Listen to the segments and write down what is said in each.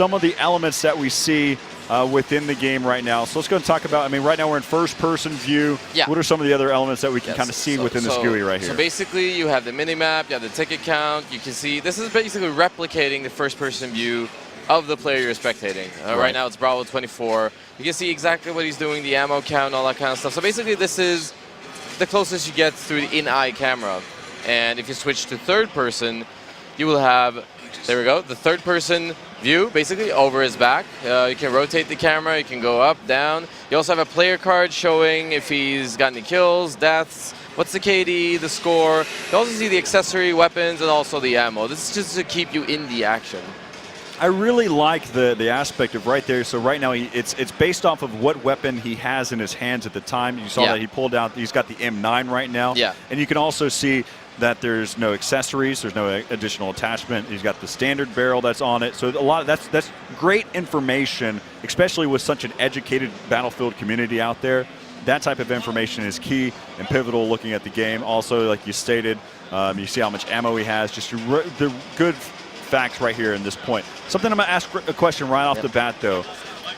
some of the elements that we see within the game right now. So let's go and talk about, I mean, right now we're in first-person view. Yeah. What are some of the other elements that we can kind of see within this GUI right here? So basically, you have the minimap, you have the ticket count. You can see, this is basically replicating the first-person view of the player you're spectating. Right now, it's Bravo 24. You can see exactly what he's doing, the ammo count, all that kind of stuff. So basically, this is the closest you get through the in-eye camera. And if you switch to third-person, you will have, there we go, the third-person view, basically, over his back. You can rotate the camera, you can go up, down. You also have a player card showing if he's got any kills, deaths, what's the KD, the score. You also see the accessory, weapons, and also the ammo. This is just to keep you in the action. I really like the aspect of right there. So right now, it's based off of what weapon he has in his hands at the time. You saw that he pulled out, he's got the M9 right now. Yeah. And you can also see that there's no accessories, there's no additional attachment. He's got the standard barrel that's on it. So a lot of that's great information, especially with such an educated Battlefield community out there. That type of information is key and pivotal looking at the game. Also, like you stated, you see how much ammo he has. Just the good facts right here in this point. Something I'm going to ask a question right off the bat, though.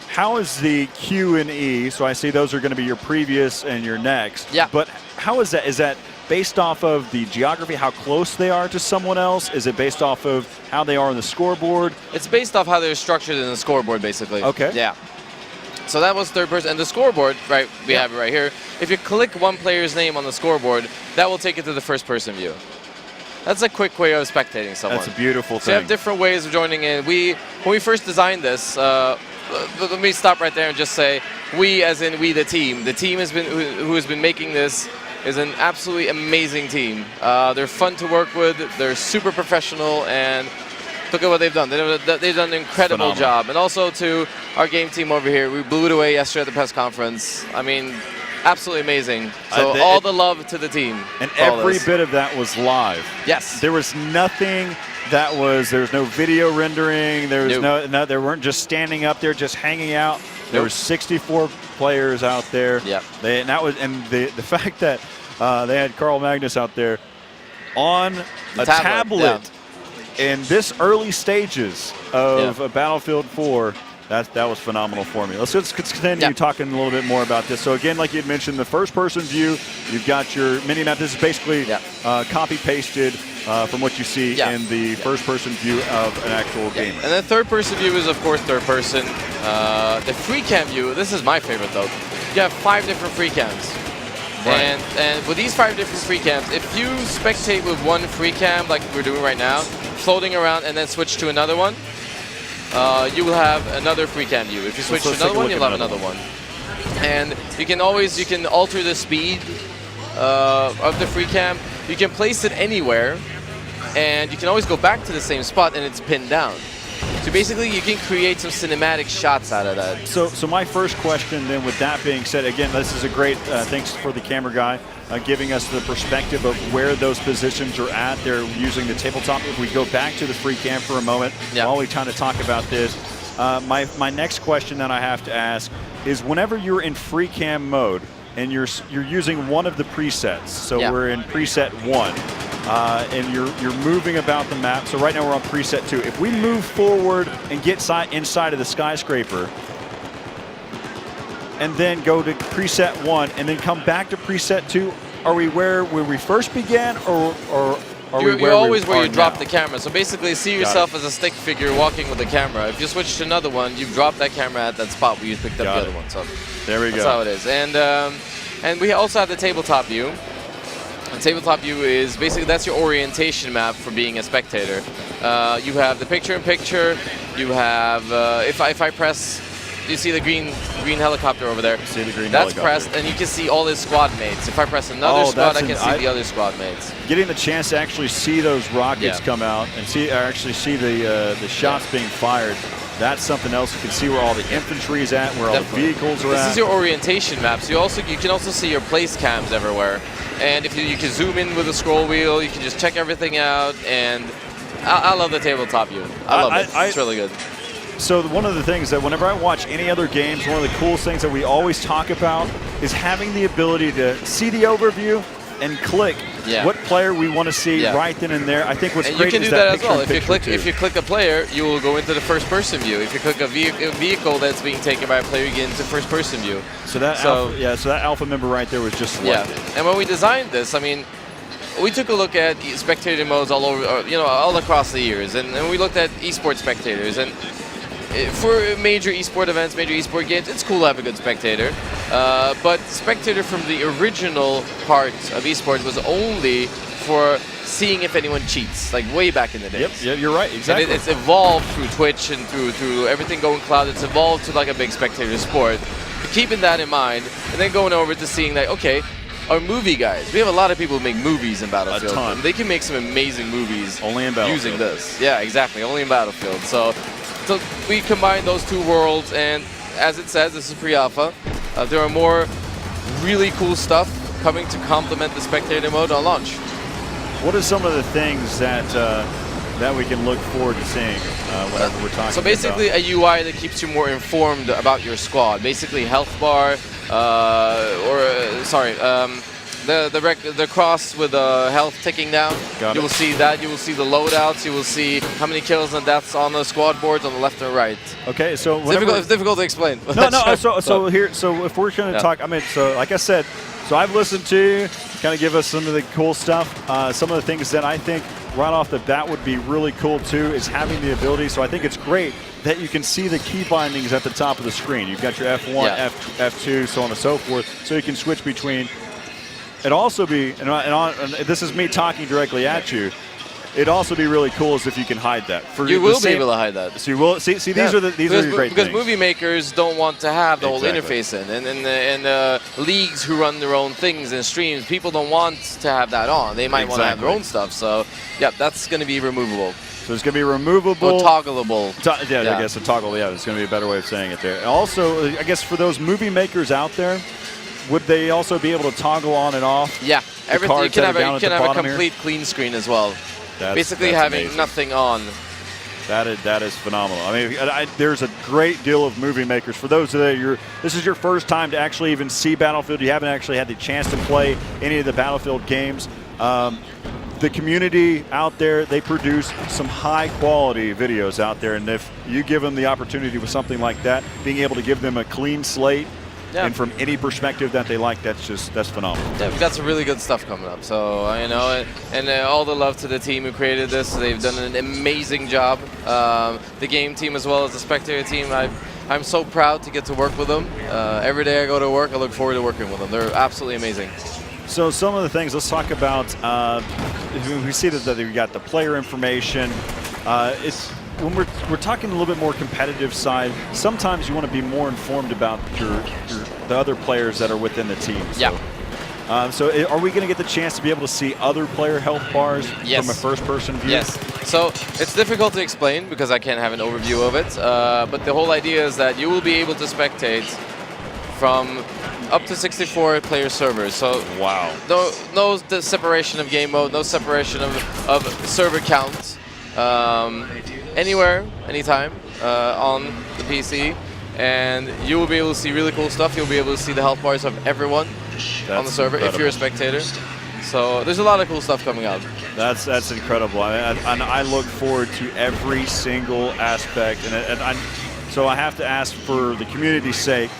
How is the Q and E? So I see those are going to be your previous and your next. Yeah. But how is that? Is that based off of the geography, how close they are to someone else? Is it based off of how they are on the scoreboard? It's based off how they're structured in the scoreboard, basically. Okay. Yeah. So that was third person. And the scoreboard, right, we have it right here. If you click one player's name on the scoreboard, that will take you to the first person view. That's a quick way of spectating someone. That's a beautiful thing. So you have different ways of joining in. When we first designed this, let me stop right there and just say, we as in we the team. The team who has been making this is an absolutely amazing team. They're fun to work with. They're super professional, and look at what they've done. They've done an incredible job. And also to our game team over here, we blew it away yesterday at the press conference. I mean, absolutely amazing. So all the love to the team. And every bit of that was live. Yes. There was nothing that was, there was no video rendering. There was no, they weren't just standing up there, just hanging out. There were 64 players out there. Yeah. The fact that they had Carl Magnus out there on a tablet in this early stages of Battlefield 4. That was phenomenal for me. Let's continue talking a little bit more about this. So again, like you had mentioned, the first-person view, you've got your mini-map. This is basically copy-pasted from what you see in the first-person view of an actual game. And then third-person view is, of course, third-person. The free cam view, this is my favorite, though. You have 5 different free cams. Right. And with these 5 different free cams, if you spectate with one free cam, like we're doing right now, floating around and then switch to another one, you will have another free cam view. If you switch to another one, you'll have another one. And you can alter the speed of the free cam. You can place it anywhere, and you can always go back to the same spot, and it's pinned down. So basically, you can create some cinematic shots out of that. So my first question then, with that being said, again, this is a great, thanks for the camera guy, giving us the perspective of where those positions are at. They're using the tabletop. If we go back to the free cam for a moment, while we kind of talk about this, my next question that I have to ask is, whenever you're in free cam mode and you're using one of the presets, so we're in preset 1, and you're moving about the map. So right now we're on preset 2. If we move forward and get inside of the skyscraper, and then go to preset 1, and then come back to preset 2, are we where we first began, or are we you're always where you drop the camera? So basically, see yourself as a stick figure walking with the camera. If you switch to another one, you've dropped that camera at that spot where you picked up the other one. So there we go. That's how it is. And we also have the tabletop view. The tabletop view is basically, that's your orientation map for being a spectator. You have the picture-in-picture. You have, if I press, you see the green helicopter over there. See the green That's helicopter. pressed, and you can see all his squad mates. If I press another squad, I can see the other squad mates. Getting the chance to actually see those rockets come out and actually see the shots being fired. That's something else. You can see where all the infantry is at, where all the vehicles are at. This is your orientation map. So you can also see your place cams everywhere. And if you can zoom in with the scroll wheel, you can just check everything out. And I love the tabletop view. I love it. It's really good. So one of the things that whenever I watch any other games, one of the coolest things that we always talk about is having the ability to see the overview and click Yeah. what player we want to see Yeah. right then and there. I think what's And great you can is do that as picture well. in picture If you click a player, you will go into the first-person view. If you click a vehicle that's being taken by a player, you get into first-person view. So that alpha member right there was just selected. Yeah. And when we designed this, I mean, we took a look at spectator modes all over, all across the years, and we looked at esports spectators. And for major esport events, major esport games, it's cool to have a good spectator. But spectator from the original part of esports was only for seeing if anyone cheats, like way back in the days. Yep, yeah, you're right, exactly. And it's evolved through Twitch and through everything going cloud. It's evolved to like a big spectator sport. Keeping that in mind, and then going over to seeing that, okay, our movie guys, we have a lot of people who make movies in Battlefield. A ton. They can make some amazing movies only in Battlefield. using this. Yeah, exactly, only in Battlefield. So we combine those two worlds, and as it says, this is pre-alpha. There are more really cool stuff coming to complement the spectator mode on launch. What are some of the things that that we can look forward to seing whenever we're talking? So basically, about? a UI that keeps you more informed about your squad. Basically, health bar, the cross with the health ticking down. Got you it. will see that. You will see the loadouts. You will see how many kills and deaths on the squad boards on the left and right. Okay, so It's difficult to explain. No. So if we're going to talk, I mean, so like I said, so I've listened to you, kind of give us some of the cool stuff. Some of the things that I think right off the bat would be really cool too is having the ability. So I think it's great that you can see the key bindings at the top of the screen. You've got your F1, F2, so on and so forth, so you can switch between. It'd also be, and this is me talking directly at you. It'd also be really cool as if you can hide that. You will be able to hide that. So you will see. These are the great because things. movie makers don't want to have the whole Exactly. interface in, and leagues who run their own things and streams, people don't want to have that on. They might want to have their own stuff. So, yeah, that's going to be removable. So it's going to be removable. Or toggleable. I guess a toggle. Yeah, it's going to be a better way of saying it there. And also, I guess for those movie makers out there, would they also be able to toggle on and off? Yeah, everything. You can have a complete here? clean screen as well. Basically that's having amazing. nothing on. That is phenomenal. I mean, there's a great deal of movie makers. For those that this is your first time to actually even see Battlefield. You haven't actually had the chance to play any of the Battlefield games. The community out there, they produce some high quality videos out there, and if you give them the opportunity with something like that, being able to give them a clean slate. Yeah. And from any perspective that they like, that's phenomenal. Yeah, we've got some really good stuff coming up. So, and all the love to the team who created this. They've done an amazing job. The game team as well as the spectator team. I'm so proud to get to work with them. Every day I go to work, I look forward to working with them. They're absolutely amazing. So some of the things, let's talk about, we see that we got the player information. When we're talking a little bit more competitive side, sometimes you want to be more informed about the other players that are within the team. So, yeah. So are we going to get the chance to be able to see other player health bars Yes. from a first-person view? Yes. So it's difficult to explain because I can't have an overview of it. But the whole idea is that you will be able to spectate from up to 64 player servers. So wow. No separation of game mode, no separation of server count. Anywhere, anytime on the PC, and you will be able to see really cool stuff. You'll be able to see the health bars of everyone on the server if you're a spectator. So there's a lot of cool stuff coming out. That's incredible. And I look forward to every single aspect. So I have to ask, for the community's sake,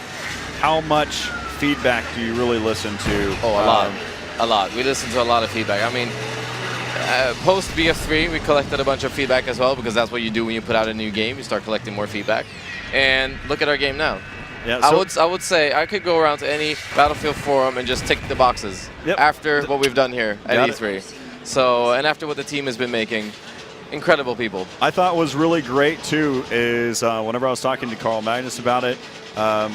how much feedback do you really listen to? Oh, a lot. We listen to a lot of feedback. I mean, post BF3, we collected a bunch of feedback as well, because that's what you do when you put out a new game. You start collecting more feedback. And look at our game now. Yeah, I would say I could go around to any Battlefield forum and just tick the boxes after what we've done here at E3. So, and after what the team has been making, incredible people. I thought was really great too is whenever I was talking to Carl Magnus about it, I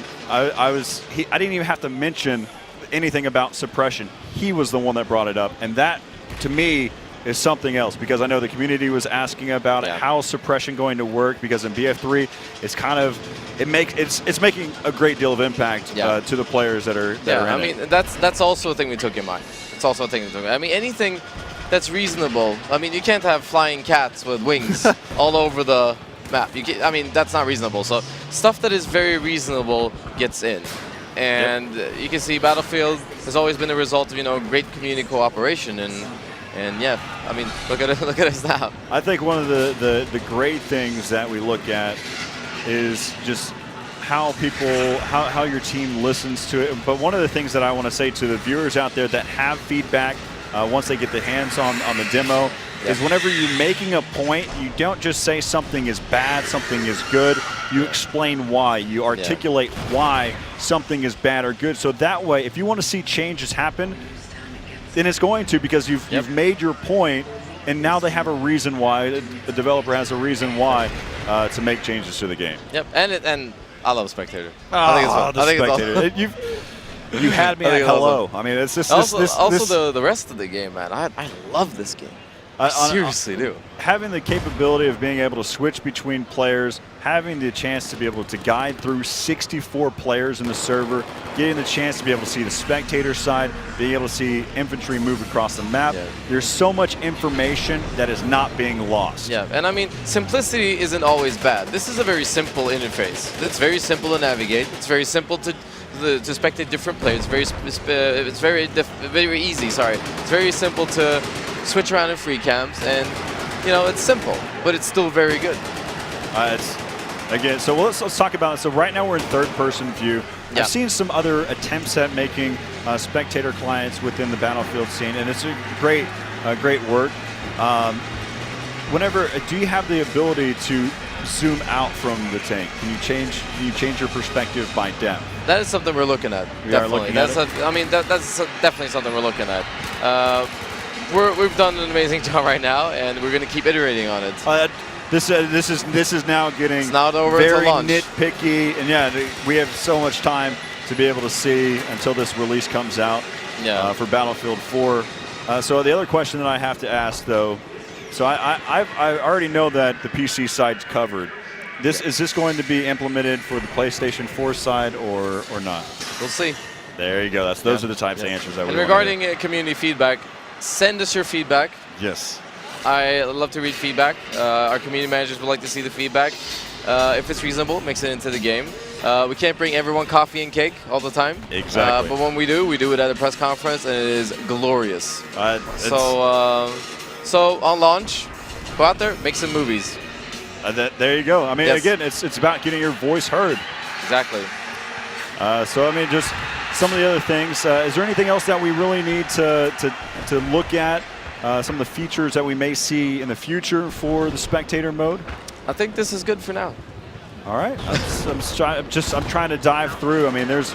didn't even have to mention anything about suppression. He was the one that brought it up, and that to me is something else, because I know the community was asking about how suppression going to work, because in BF3 it's kind of it's making a great deal of impact to the players that are in I mean, that's also a thing we took in mind. It's also a thing we took. I mean, anything that's reasonable. I mean, you can't have flying cats with wings all over the map. I mean, that's not reasonable. So stuff that is very reasonable gets in. and you can see Battlefield has always been a result of great community cooperation, and yeah, I mean, look at us now. I think one of the great things that we look at is just how your team listens to it. But one of the things that I want to say to the viewers out there that have feedback once they get the hands on the demo is whenever you're making a point, you don't just say something is bad, something is good. You explain why. You articulate why something is bad or good. So that way, if you want to see changes happen, then it's going to, because you've made your point, and now they have a reason why. The developer has a reason why to make changes to the game. Yep, and I love Spectator. I think it's Spectator. You had me at hello. Awesome. I mean, it's this. The rest of the game, man. I love this game. I seriously do. Having the capability of being able to switch between players, having the chance to be able to guide through 64 players in the server, getting the chance to be able to see the spectator side, being able to see infantry move across the map. Yeah. There's so much information that is not being lost. Yeah, and I mean, simplicity isn't always bad. This is a very simple interface. It's very simple to navigate. It's very simple to spectate different players. It's very easy. Sorry, it's very simple to switch around in free camps, and it's simple, but it's still very good. So let's talk about it. So right now we're in third-person view. Yeah. I've seen some other attempts at making spectator clients within the Battlefield scene, and it's a great work. Do you have the ability to zoom out from the tank? Can you change your perspective by depth? That is something we're looking at. Definitely. That's definitely something we're looking at. We've done an amazing job right now, and we're going to keep iterating on it. This is now getting very nitpicky, and we have so much time to be able to see until this release comes out for Battlefield 4. So the other question that I have to ask, though, so I already know that the PC side's covered. Is this going to be implemented for the PlayStation 4 side or not? We'll see. There you go. Those are the types of answers I would. And regarding community feedback, send us your feedback. Yes. I love to read feedback. Our community managers would like to see the feedback. If it's reasonable, mix it into the game. We can't bring everyone coffee and cake all the time. Exactly. But when we do it at a press conference, and it is glorious. So on launch, go out there, make some movies. There you go. I mean, again, it's about getting your voice heard. Exactly. So I mean, just some of the other things. Is there anything else that we really need to look at? Some of the features that we may see in the future for the spectator mode? I think this is good for now. All right. I'm trying to dive through. I mean, there's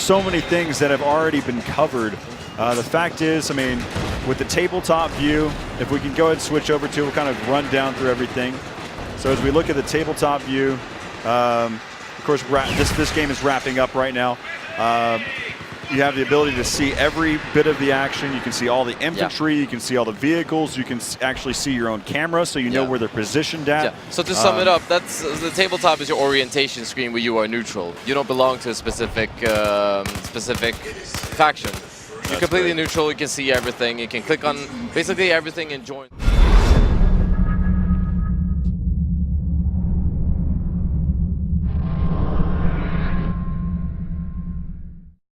so many things that have already been covered. The fact is, I mean, with the tabletop view, if we can go ahead and switch over to, we'll kind of run down through everything. So as we look at the tabletop view, of course, this game is wrapping up right now. You have the ability to see every bit of the action. You can see all the infantry. You can see all the vehicles. You can actually see your own camera, so you know where they're positioned at. So to sum it up, that's the tabletop is your orientation screen where you are neutral. You don't belong to a specific faction. You're completely neutral. You can see everything. You can click on basically everything and join.